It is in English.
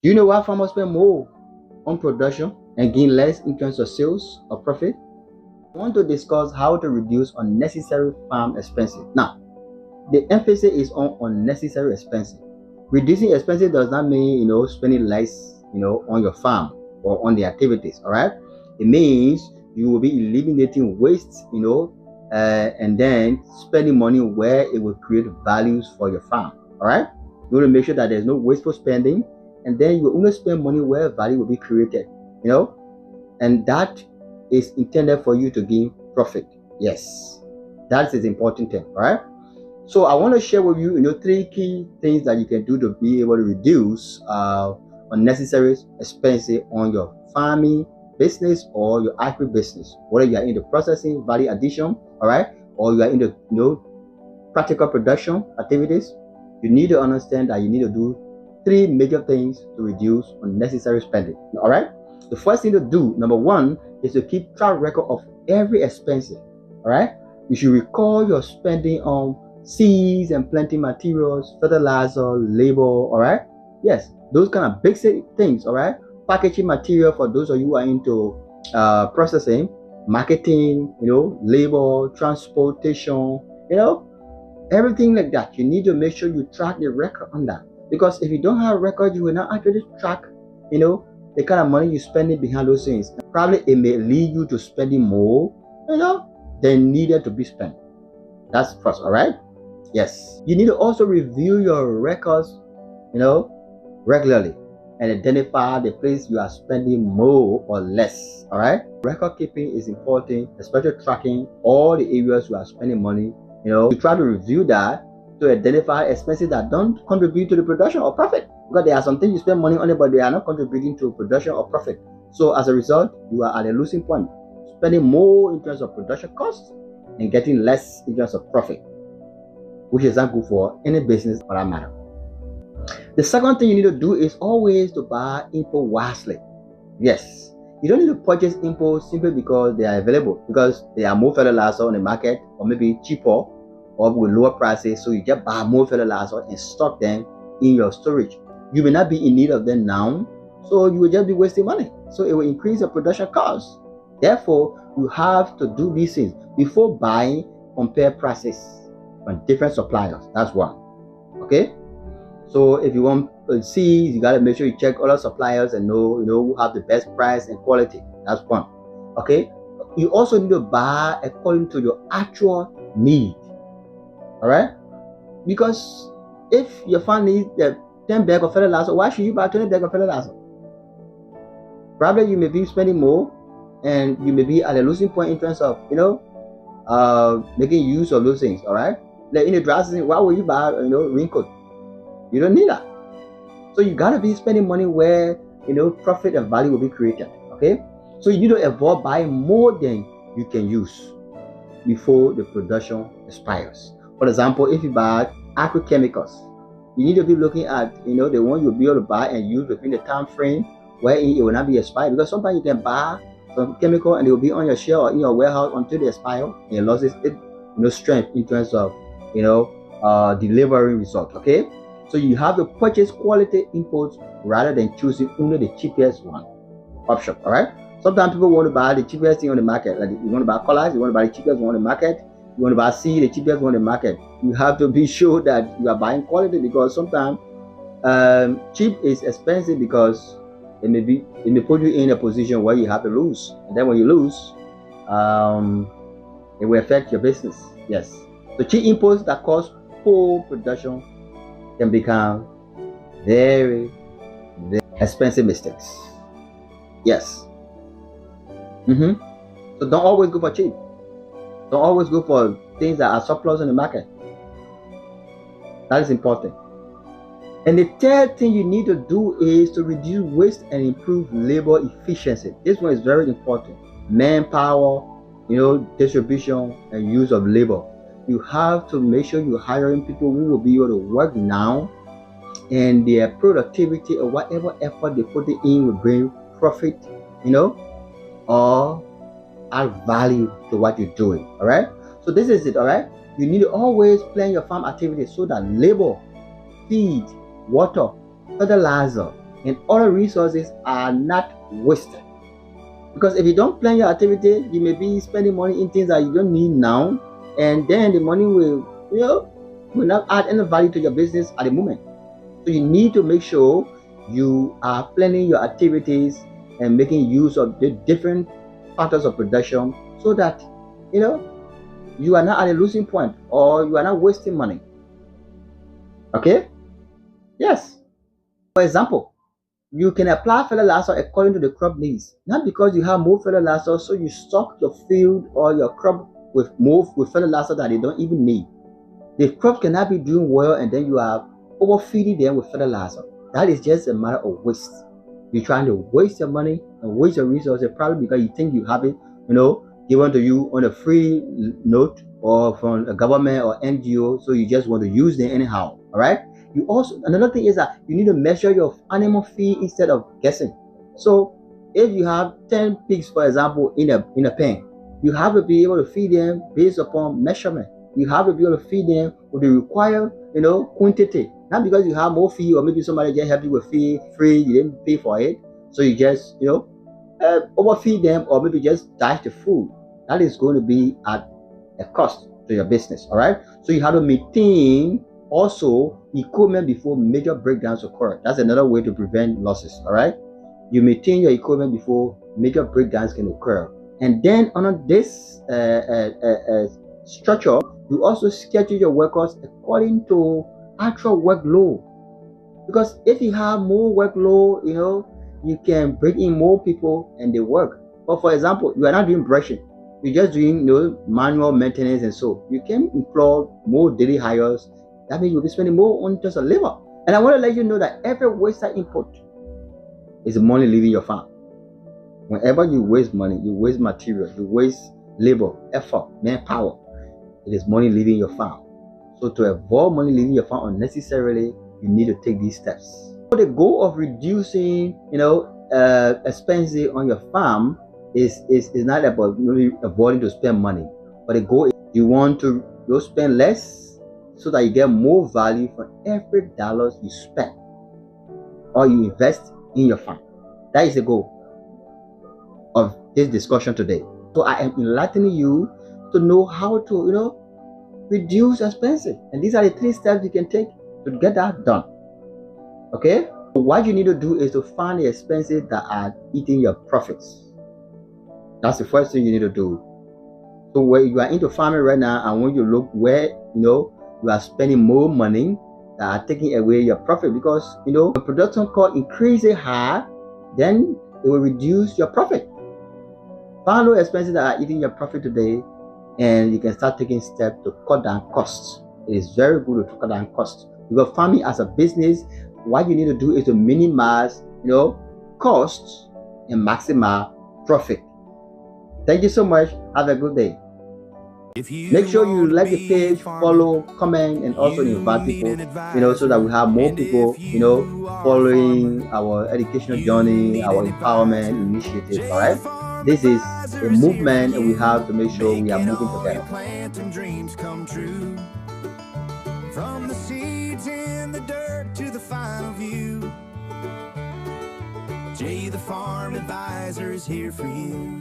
Do you know why farmers spend more on production and gain less in terms of sales or profit? I want to discuss how to reduce unnecessary farm expenses. Now, the emphasis is on unnecessary expenses. Reducing expenses does not mean spending less on your farm or on the activities. All right, it means you will be eliminating waste and then spending money where it will create values for your farm. All right, you want to make sure that there's no wasteful spending, and then you will only spend money where value will be created. And that is intended for you to gain profit. Yes, that is the important thing. All right. So I want to share with you, 3 key things that you can do to be able to reduce unnecessary expenses on your farming business or your agri business, whether you are in the processing, value addition, all right, or you are in the practical production activities. You need to understand that you need to do 3 major things to reduce unnecessary spending. All right. The first thing to do, number 1, is to keep track record of every expense. All right. You should recall your spending on seeds and planting materials, fertilizer, labor. All right. Yes, those kind of basic things. All right. Packaging material for those of you who are into processing, marketing, labor, transportation, everything like that. You need to make sure you track the record on that, because if you don't have a record, you will not actually track, the kind of money you're spending behind those things. Probably it may lead you to spending more, than needed to be spent. That's first. All right. Yes, you need to also review your records, regularly, and identify the place you are spending more or less. All right. Record keeping is important, especially tracking all the areas you are spending money. You try to review that to identify expenses that don't contribute to the production or profit, because there are some things you spend money on it, but they are not contributing to production or profit. So as a result, you are at a losing point, spending more in terms of production costs and getting less in terms of profit, which is not good for any business for that matter. The second thing you need to do is always to buy input wisely. Yes, you don't need to purchase inputs simply because they are available, because there are more fertilizer on the market, or maybe cheaper or with lower prices. So you just buy more fertilizer and stock them in your storage. You may not be in need of them now, so you will just be wasting money. So it will increase your production costs. Therefore, you have to do these things before buying. Compare prices from different suppliers. That's one. Okay. So if you want seeds, you gotta make sure you check other suppliers and know who have the best price and quality. That's one. Okay. You also need to buy according to your actual need. All right. Because if your farm needs 10 bags of fertilizer, why should you buy 20 bags of fertilizer? Probably you may be spending more, and you may be at a losing point in terms of making use of those things. All right. Like in the dry season, why would you buy raincoat? You don't need that. So you gotta be spending money where profit and value will be created. Okay. So you need to avoid buying more than you can use before the production expires. For example, if you buy agrochemicals, you need to be looking at the one you'll be able to buy and use within the time frame wherein it will not be expired, because sometimes you can buy some chemical and it will be on your shelf or in your warehouse until they expire, and it loses its strength in terms of delivery result. Okay, so you have to purchase quality inputs rather than choosing only the cheapest one option. All right. Sometimes people want to buy the cheapest thing on the market. Like you want to buy colors, you want to buy the cheapest one on the market. You want to buy seed, the cheapest one on the market. You have to be sure that you are buying quality, because sometimes cheap is expensive, because it may put you in a position where you have to lose, and then when you lose, it will affect your business. Yes, so cheap inputs that cause poor production can become very, very expensive mistakes. Yes. So don't always go for cheap. Don't always go for things that are surplus in the market. That is important. And the third thing you need to do is to reduce waste and improve labor efficiency. This one is very important. Manpower, distribution and use of labor. You have to make sure you're hiring people who will be able to work now, and their productivity or whatever effort they put in will bring profit, or add value to what you're doing. All right. So this is it. All right. You need to always plan your farm activities so that labor, feed, water, fertilizer, and other resources are not wasted. Because if you don't plan your activity, you may be spending money in things that you don't need now, and then the money will not add any value to your business at the moment. So you need to make sure you are planning your activities and making use of the different factors of production so that you are not at a losing point or you are not wasting money. Okay? Yes. For example, you can apply fertilizer according to the crop needs. Not because you have more fertilizer, so you stock your field or your crop with fertilizer that they don't even need. The crop cannot be doing well and then you are overfeeding them with fertilizer. That is just a matter of waste. You're trying to waste your money and waste your resources probably because you think you have it, given to you on a free note or from a government or NGO, so you just want to use them anyhow. All right. You also, another thing is that you need to measure your animal feed instead of guessing. So if you have 10 pigs, for example, in a pen, you have to be able to feed them based upon measurement. You have to be able to feed them with the required, quantity. Not because you have more feed or maybe somebody just help you with feed free, you didn't pay for it. So you just, overfeed them or maybe just dash the food. That is going to be at a cost to your business. All right. So you have to maintain also equipment before major breakdowns occur. That's another way to prevent losses. All right. You maintain your equipment before major breakdowns can occur. And then under this structure, you also schedule your workers according to actual workload. Because if you have more workload, you can bring in more people and they work. But for example, you are not doing brushing. You're just doing manual maintenance, and so you can employ more daily hires. That means you'll be spending more on just a labor. And I want to let you know that every wasted input is money leaving your farm. Whenever you waste money, you waste material, you waste labor, effort, manpower, it is money leaving your farm. So to avoid money leaving your farm unnecessarily, you need to take these steps. So the goal of reducing, expenses on your farm is not about really avoiding to spend money, but the goal is you want to spend less so that you get more value for every dollar you spend or you invest in your farm. That is the goal of this discussion today. So I am enlightening you to know how to reduce expenses, and these are the 3 steps you can take to get that done. Okay, so what you need to do is to find the expenses that are eating your profits. That's the first thing you need to do. So when you are into farming right now, and when you look where you are spending more money that are taking away your profit, because the production cost increases high, then it will reduce your profit. Find those expenses that are eating your profit today, and you can start taking steps to cut down costs. It is very good to cut down costs, because farming as a business, what you need to do is to minimize costs and maximize profit. Thank you so much. Have a good day. Make sure you like the page, follow, comment, and also invite people, so that we have more people, following our educational journey, our empowerment initiatives. All right. This is a movement, and we have to make sure we are moving together. From the seeds in the dirt to the final view, Jay the Farm Advisor is here for you.